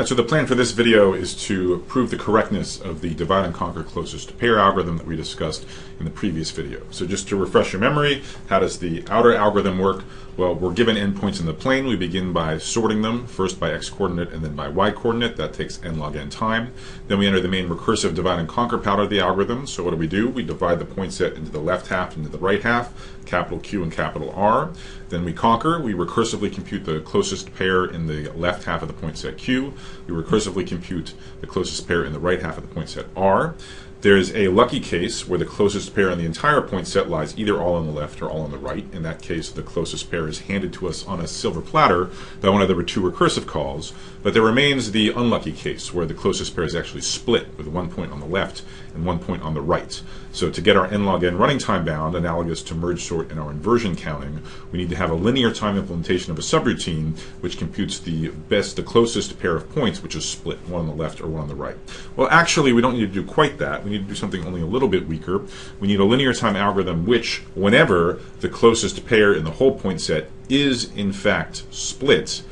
Alright, so the plan for this video is to prove the correctness of the divide and conquer closest pair algorithm that we discussed in the previous video. So just to refresh your memory, how does the outer algorithm work? Well, we're given endpoints in the plane. We begin by sorting them, first by x-coordinate and then by y-coordinate. That takes n log n time. Then we enter the main recursive divide and conquer part of the algorithm. So what do? We divide the point set into the left half and into the right half, capital Q and capital R. Then we conquer. We recursively compute the closest pair in the left half of the point set Q. We recursively compute the closest pair in the right half of the point set R. There's a lucky case where the closest pair in the entire point set lies either all on the left or all on the right. In that case, the closest pair is handed to us on a silver platter by one of the two recursive calls. But there remains the unlucky case where the closest pair is actually split with 1 point on the left and 1 point on the right. So to get our n log n running time bound, analogous to merge sort in our inversion counting, we need to have a linear time implementation of a subroutine which computes the closest pair of points, which is split, one on the left or one on the right. Well, actually, we don't need to do quite that. We need to do something only a little bit weaker. We need a linear time algorithm which, whenever the closest pair in the whole point set is in fact split,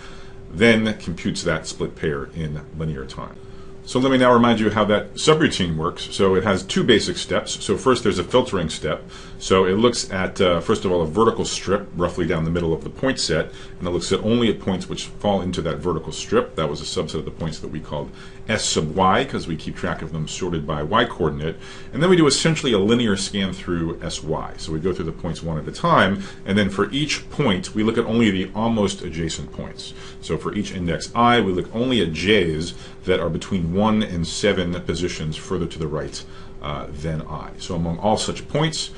then computes that split pair in linear time. So let me now remind you how that subroutine works. So it has two basic steps. So first there's a filtering step. So it looks at, first of all, a vertical strip roughly down the middle of the point set, and it looks at only at points which fall into that vertical strip. That was a subset of the points that we called S sub y, because we keep track of them sorted by y-coordinate. And then we do essentially a linear scan through sy. So we go through the points one at a time, and then for each point, we look at only the almost adjacent points. So for each index I, we look only at j's that are between 1 and 7 positions further to the right than I. So among all such points,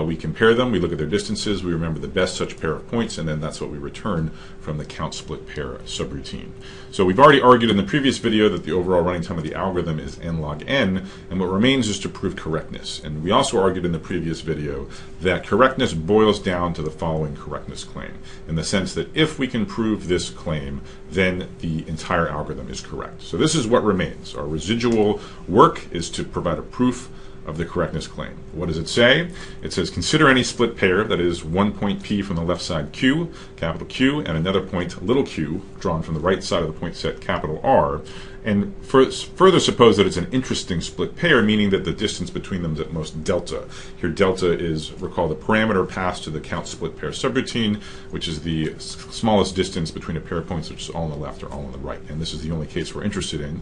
we compare them, we look at their distances, we remember the best such pair of points, and then that's what we return from the count split pair subroutine. So we've already argued in the previous video that the overall running time of the algorithm is n log n, and what remains is to prove correctness. And we also argued in the previous video that correctness boils down to the following correctness claim, in the sense that if we can prove this claim, then the entire algorithm is correct. So this is what remains. Our residual work is to provide a proof of the correctness claim. What does it say? It says consider any split pair, that is one point P from the left side Q, capital Q, and another point little q drawn from the right side of the point set, capital R, and further suppose that it's an interesting split pair, meaning that the distance between them is at most delta. Here delta is, recall, the parameter passed to the count split pair subroutine, which is the smallest distance between a pair of points which is all on the left or all on the right, and this is the only case we're interested in.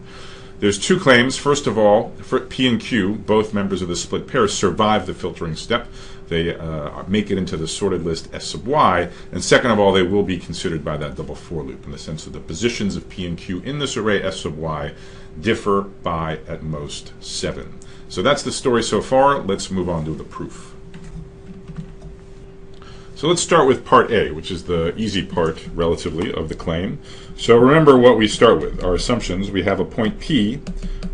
There's two claims. First of all, for P and Q, both members of the split pair, survive the filtering step. They make it into the sorted list S sub y, and second of all, they will be considered by that double for loop, in the sense that the positions of P and Q in this array S sub y differ by at most 7. So that's the story so far. Let's move on to the proof. So let's start with part A, which is the easy part, relatively, of the claim. So remember what we start with. Our assumptions, we have a point P.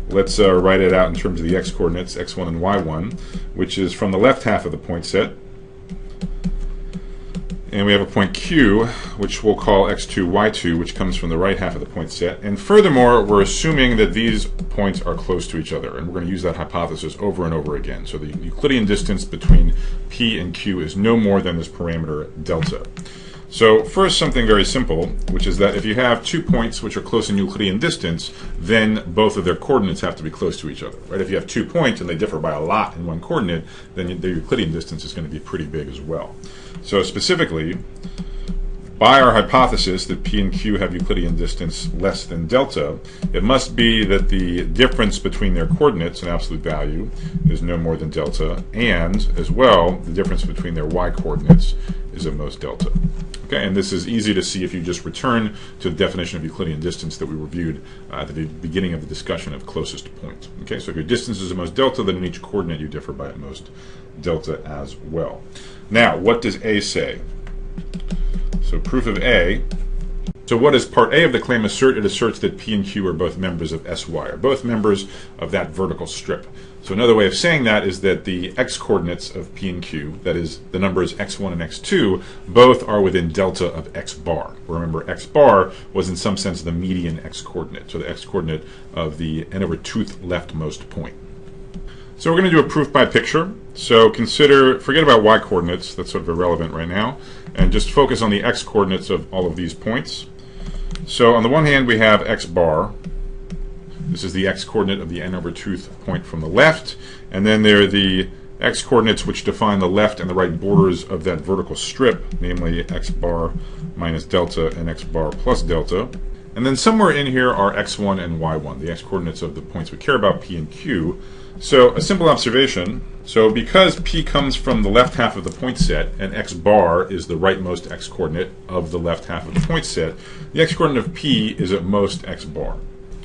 Let's write it out in terms of the x-coordinates, x1 and y1, which is from the left half of the point set. And we have a point Q, which we'll call x2, y2, which comes from the right half of the point set. And furthermore, we're assuming that these points are close to each other. And we're going to use that hypothesis over and over again. So the Euclidean distance between P and Q is no more than this parameter delta. So first, something very simple, which is that if you have 2 points which are close in Euclidean distance, then both of their coordinates have to be close to each other. Right? If you have 2 points and they differ by a lot in one coordinate, then the Euclidean distance is going to be pretty big as well. So specifically, by our hypothesis that P and Q have Euclidean distance less than delta, it must be that the difference between their coordinates, an absolute value, is no more than delta, and as well, the difference between their y-coordinates is at most delta. Okay, and this is easy to see if you just return to the definition of Euclidean distance that we reviewed at the beginning of the discussion of closest point. Okay, so if your distance is at most delta, then in each coordinate you differ by at most delta as well. Now, what does A say? So proof of A. So what does part A of the claim assert? It asserts that P and Q are both members of SY, are both members of that vertical strip. So another way of saying that is that the x-coordinates of P and Q, that is the numbers x1 and x2, both are within delta of x bar. Remember, x bar was in some sense the median x-coordinate, so the x-coordinate of the n over 2th leftmost point. So we're going to do a proof by picture. So forget about y-coordinates, that's sort of irrelevant right now, and just focus on the x-coordinates of all of these points. So on the one hand we have x bar, This is the x-coordinate of the n over 2 point from the left. And then there are the x-coordinates which define the left and the right borders of that vertical strip, namely x bar minus delta and x bar plus delta. And then somewhere in here are x1 and y1, the x-coordinates of the points we care about, p and q. So a simple observation, so because p comes from the left half of the point set and x bar is the rightmost x-coordinate of the left half of the point set, the x-coordinate of p is at most x bar.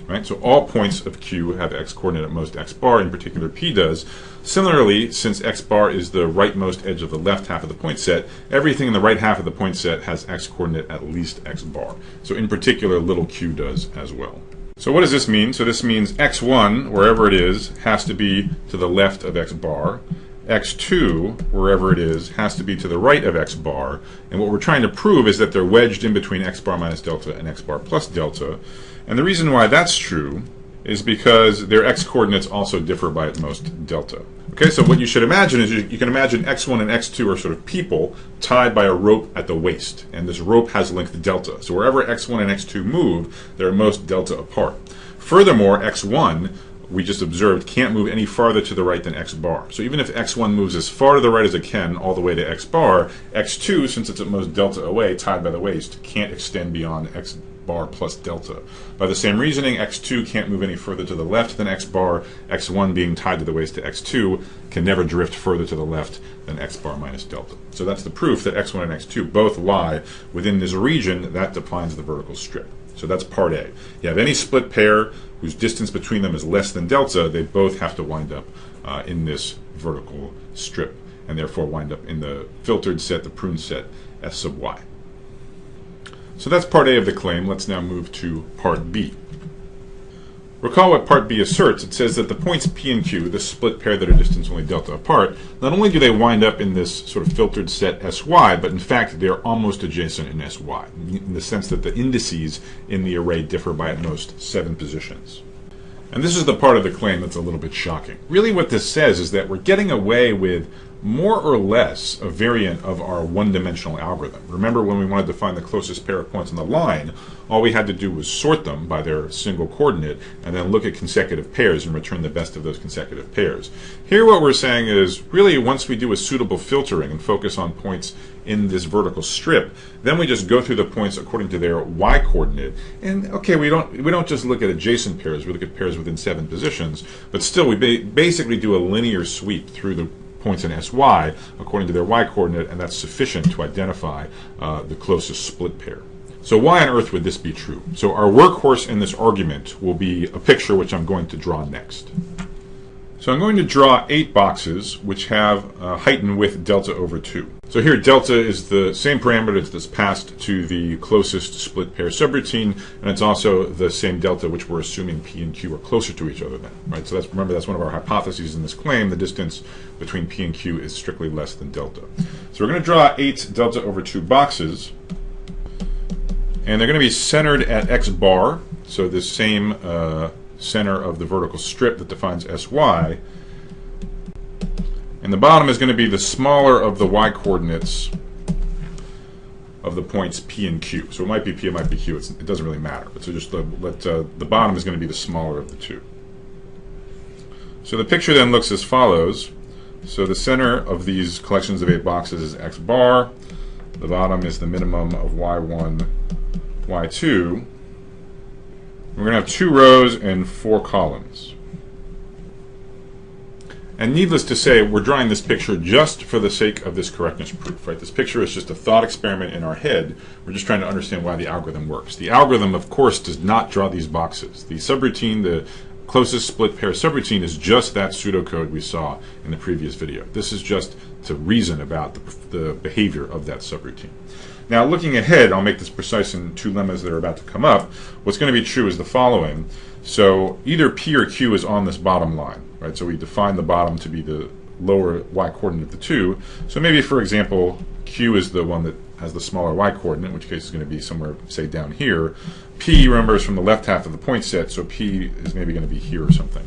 Right? So all points of Q have x-coordinate at most x bar, in particular P does. Similarly, since x bar is the rightmost edge of the left half of the point set, everything in the right half of the point set has x-coordinate at least x bar. So in particular, little q does as well. So what does this mean? So this means x1, wherever it is, has to be to the left of x bar. x2, wherever it is, has to be to the right of x bar. And what we're trying to prove is that they're wedged in between x bar minus delta and x bar plus delta. And the reason why that's true is because their x-coordinates also differ by at most delta. Okay, so what you should imagine is you can imagine x1 and x2 are sort of people tied by a rope at the waist, and this rope has length delta. So wherever x1 and x2 move, they're at most delta apart. Furthermore, x1, we just observed, can't move any farther to the right than x bar. So even if x1 moves as far to the right as it can, all the way to x bar, x2, since it's at most delta away, tied by the waist, can't extend beyond x bar plus delta. By the same reasoning, x2 can't move any further to the left than x bar. x1 being tied to the waist to x2 can never drift further to the left than x bar minus delta. So that's the proof that x1 and x2 both lie within this region that defines the vertical strip. So that's part A. You have any split pair whose distance between them is less than delta, they both have to wind up in this vertical strip, and therefore wind up in the filtered set, the pruned set, S sub y. So that's part A of the claim. Let's now move to part B. Recall what part B asserts. It says that the points P and Q, the split pair that are distance only delta apart, not only do they wind up in this sort of filtered set SY, but in fact they're almost adjacent in SY, in the sense that the indices in the array differ by at most 7 positions. And this is the part of the claim that's a little bit shocking. Really what this says is that we're getting away with more or less a variant of our one-dimensional algorithm. Remember when we wanted to find the closest pair of points on the line, all we had to do was sort them by their single coordinate and then look at consecutive pairs and return the best of those consecutive pairs. Here what we're saying is really once we do a suitable filtering and focus on points in this vertical strip, then we just go through the points according to their y-coordinate. And okay, we don't just look at adjacent pairs, we look at pairs within 7 positions, but still we basically do a linear sweep through the points in SY according to their y-coordinate, and that's sufficient to identify the closest split pair. So why on earth would this be true? So our workhorse in this argument will be a picture which I'm going to draw next. So I'm going to draw 8 boxes which have height and width delta over 2. So here delta is the same parameter that's passed to the closest split pair subroutine, and it's also the same delta which we're assuming P and Q are closer to each other than. Right? So remember that's one of our hypotheses in this claim. The distance between P and Q is strictly less than delta. So we're going to draw 8 delta over 2 boxes, and they're going to be centered at x bar, so this same center of the vertical strip that defines SY, and the bottom is going to be the smaller of the y-coordinates of the points P and Q. So it might be P, it might be Q, it doesn't really matter. But so just the bottom is going to be the smaller of the two. So the picture then looks as follows. So the center of these collections of 8 boxes is x bar, the bottom is the minimum of y1, y2. We're going to have 2 rows and 4 columns. And needless to say, we're drawing this picture just for the sake of this correctness proof. Right? This picture is just a thought experiment in our head. We're just trying to understand why the algorithm works. The algorithm, of course, does not draw these boxes. The subroutine, the closest split pair subroutine, is just that pseudocode we saw in the previous video. This is just to reason about the behavior of that subroutine. Now, looking ahead, I'll make this precise in 2 lemmas that are about to come up. What's going to be true is the following. So either P or Q is on this bottom line, right? So we define the bottom to be the lower y-coordinate of the 2. So maybe, for example, Q is the one that has the smaller y-coordinate, in which case it's going to be somewhere, say, down here. P, remember, is from the left half of the point set, so P is maybe going to be here or something.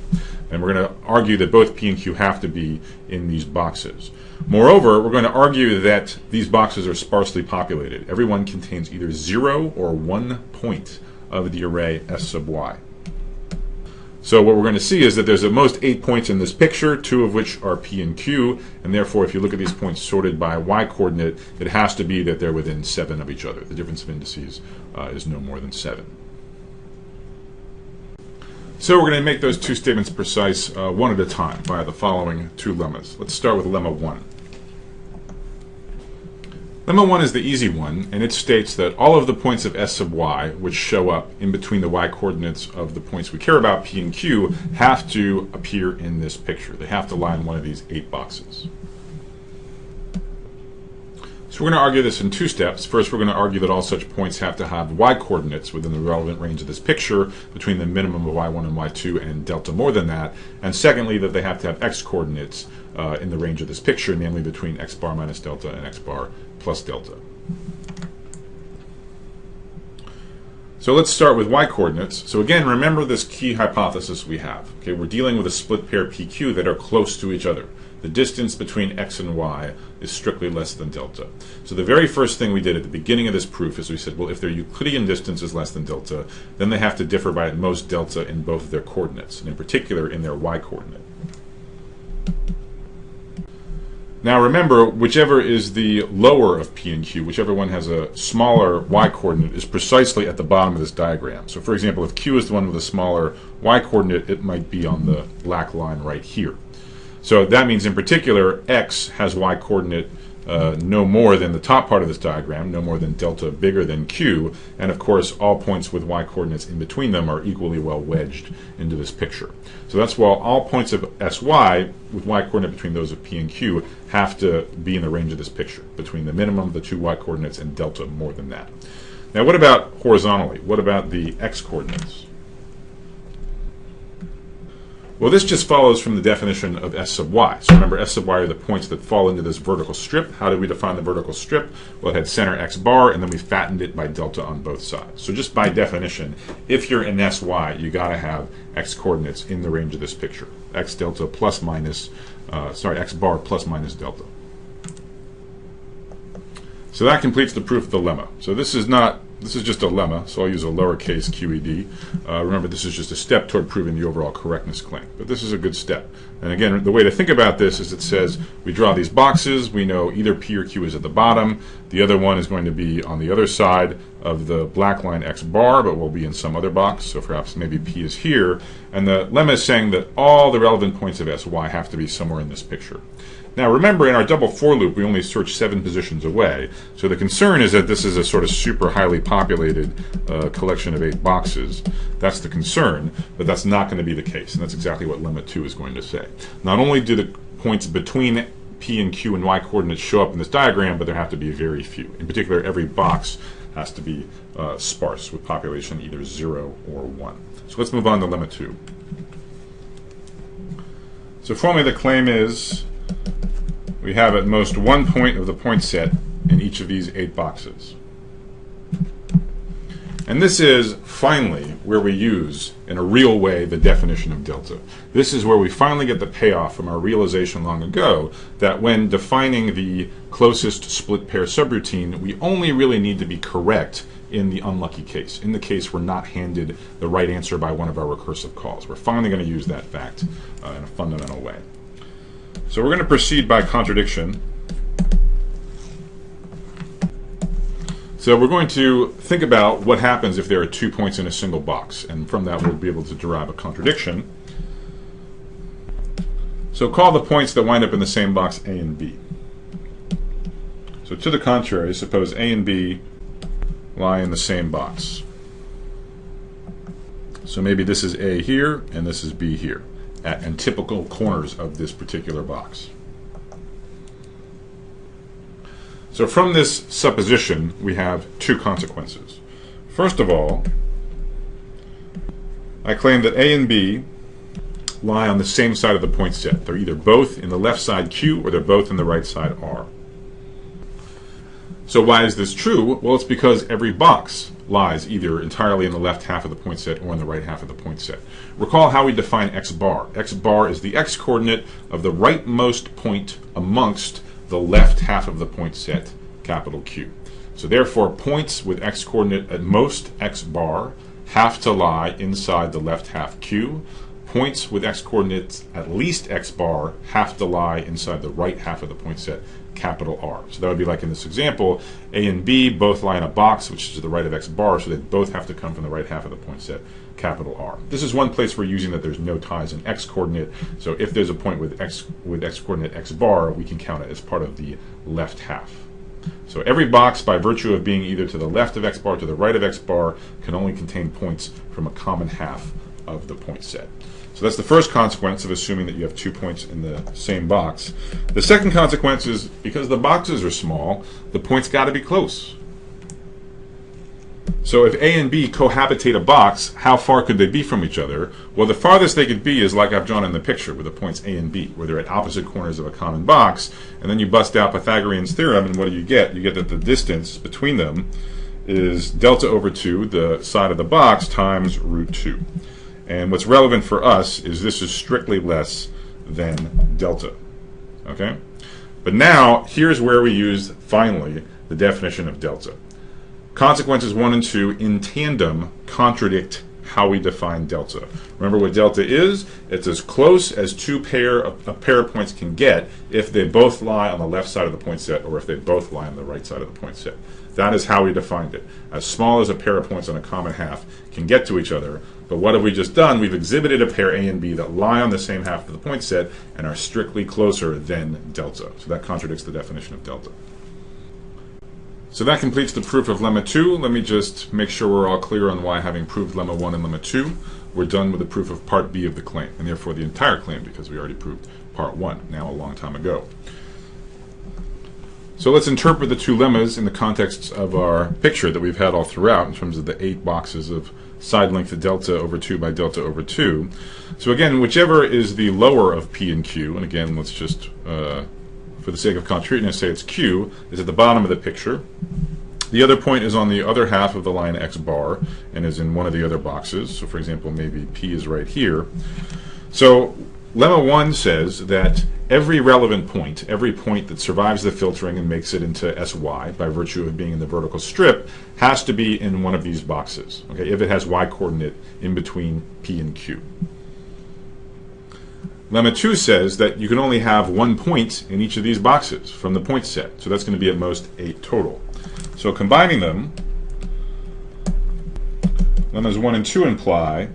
And we're going to argue that both P and Q have to be in these boxes. Moreover, we're going to argue that these boxes are sparsely populated. Every one contains either 0 or 1 point of the array S sub y. So what we're going to see is that there's at most 8 points in this picture, 2 of which are P and Q, and therefore if you look at these points sorted by y-coordinate, it has to be that they're within 7 of each other. The difference of indices is no more than 7. So we're going to make those two statements precise one at a time via the following two lemmas. Let's start with lemma 1. Lemma 1 is the easy one, and it states that all of the points of S sub y, which show up in between the y-coordinates of the points we care about, P and Q, have to appear in this picture. They have to lie in one of these 8 boxes. So we're going to argue this in 2 steps. First, we're going to argue that all such points have to have y-coordinates within the relevant range of this picture between the minimum of y1 and y2 and delta more than that. And secondly, that they have to have x-coordinates in the range of this picture, namely between x bar minus delta and x bar plus delta. So let's start with y-coordinates. So again, remember this key hypothesis we have. Okay, we're dealing with a split pair PQ that are close to each other. The distance between x and y is strictly less than delta. So the very first thing we did at the beginning of this proof is we said, well, if their Euclidean distance is less than delta, then they have to differ by at most delta in both of their coordinates, and in particular in their y-coordinate. Now remember, whichever is the lower of P and Q, whichever one has a smaller y-coordinate, is precisely at the bottom of this diagram. So for example, if Q is the one with a smaller y-coordinate, it might be on the black line right here. So that means in particular, x has y-coordinate no more than the top part of this diagram, no more than delta bigger than q, and of course all points with y-coordinates in between them are equally well wedged into this picture. So that's why all points of sy with y-coordinate between those of p and q have to be in the range of this picture, between the minimum of the 2 y-coordinates and delta more than that. Now what about horizontally? What about the x-coordinates? Well, this just follows from the definition of S sub y. So remember, S sub y are the points that fall into this vertical strip. How did we define the vertical strip? Well, it had center x bar, and then we fattened it by delta on both sides. So just by definition, if you're in sy, you got to have x coordinates in the range of this picture. X delta plus minus, x bar plus minus delta. So that completes the proof of the lemma. So this is just a lemma, so I'll use a lowercase QED. Remember, this is just a step toward proving the overall correctness claim. But this is a good step. And again, the way to think about this is it says we draw these boxes. We know either P or Q is at the bottom. The other one is going to be on the other side of the black line x bar, but will be in some other box. So perhaps maybe P is here. And the lemma is saying that all the relevant points of sy have to be somewhere in this picture. Now remember, in our double for loop, we only search 7 positions away. So the concern is that this is a sort of super highly populated collection of 8 boxes. That's the concern, but that's not going to be the case. And that's exactly what lemma 2 is going to say. Not only do the points between P and Q and y coordinates show up in this diagram, but there have to be very few. In particular, every box has to be sparse with population either 0 or 1. So let's move on to lemma 2. So formally the claim is we have at most 1 point of the point set in each of these 8 boxes. And this is finally where we use, in a real way, the definition of delta. This is where we finally get the payoff from our realization long ago that when defining the closest split pair subroutine, we only really need to be correct in the unlucky case, in the case we're not handed the right answer by one of our recursive calls. We're finally going to use that fact in a fundamental way. So we're going to proceed by contradiction. So we're going to think about what happens if there are 2 points in a single box, and from that we'll be able to derive a contradiction. So call the points that wind up in the same box A and B. So to the contrary, suppose A and B lie in the same box. So maybe this is A here and this is B here, at antipical corners of this particular box. So from this supposition, we have 2 consequences. First of all, I claim that A and B lie on the same side of the point set. They're either both in the left side Q or they're both in the right side R. So why is this true? Well, it's because every box lies either entirely in the left half of the point set or in the right half of the point set. Recall how we define x bar. X bar is the x-coordinate of the rightmost point amongst the left half of the point set, capital Q. So therefore, points with x-coordinate at most x bar have to lie inside the left half Q. points with x coordinates at least x bar have to lie inside the right half of the point set, capital R. So that would be like in this example, A and B both lie in a box which is to the right of x bar, so they both have to come from the right half of the point set, capital R. This is one place we're using that there's no ties in x coordinate, so if there's a point with x coordinate x bar, we can count it as part of the left half. So every box, by virtue of being either to the left of x bar or to the right of x bar, can only contain points from a common half of the point set. So that's the first consequence of assuming that you have 2 points in the same box. The second consequence is, because the boxes are small, the points got to be close. So if A and B cohabitate a box, how far could they be from each other? Well, the farthest they could be is like I've drawn in the picture with the points A and B, where they're at opposite corners of a common box, and then you bust out Pythagorean's theorem, and what do you get? You get that the distance between them is delta over 2, the side of the box, times root 2. And what's relevant for us is this is strictly less than delta. Okay? But now, here's where we use, finally, the definition of delta. Consequences 1 and 2 in tandem contradict how we define delta. Remember what delta is? It's as close as a pair of points can get if they both lie on the left side of the point set or if they both lie on the right side of the point set. That is how we defined it. As small as a pair of points on a common half can get to each other. But what have we just done? We've exhibited a pair A and B that lie on the same half of the point set and are strictly closer than delta. So that contradicts the definition of delta. So that completes the proof of lemma 2. Let me just make sure we're all clear on why, having proved lemma 1 and lemma 2, we're done with the proof of part B of the claim, and therefore the entire claim, because we already proved part 1 now a long time ago. So let's interpret the two lemmas in the context of our picture that we've had all throughout in terms of the 8 boxes of side length delta over 2 by delta over 2. So again, whichever is the lower of P and Q, and again, let's just, for the sake of concreteness, say it's Q, is at the bottom of the picture. The other point is on the other half of the line x bar and is in one of the other boxes. So for example, maybe P is right here. So lemma 1 says that every relevant point, every point that survives the filtering and makes it into SY by virtue of being in the vertical strip, has to be in one of these boxes, okay, if it has Y coordinate in between P and Q. Lemma 2 says that you can only have 1 point in each of these boxes from the point set. So that's going to be at most 8 total. So combining them, lemmas 1 and 2 imply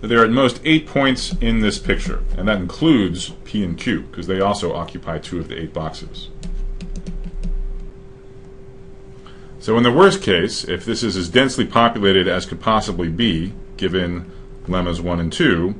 that there are at most 8 points in this picture. And that includes P and Q, because they also occupy 2 of the 8 boxes. So in the worst case, if this is as densely populated as could possibly be, given lemmas 1 and 2,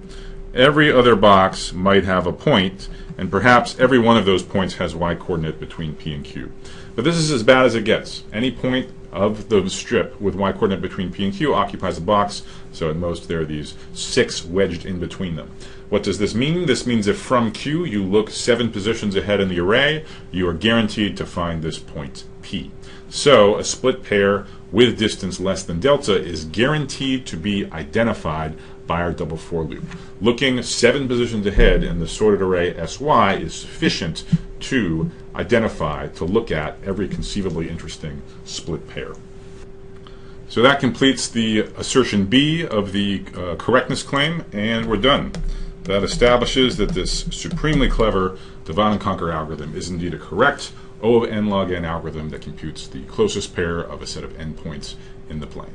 every other box might have a point, and perhaps every one of those points has Y coordinate between P and Q. But this is as bad as it gets. Any point of the strip with Y coordinate between P and Q occupies a box, so at most there are these 6 wedged in between them. What does this mean? This means if from Q you look 7 positions ahead in the array, you are guaranteed to find this point P. So a split pair with distance less than delta is guaranteed to be identified by our double for loop. Looking 7 positions ahead in the sorted array SY is sufficient to identify, to look at every conceivably interesting split pair. So that completes the assertion B of the correctness claim, and we're done. That establishes that this supremely clever divide and conquer algorithm is indeed a correct O of n log n algorithm that computes the closest pair of a set of n points in the plane.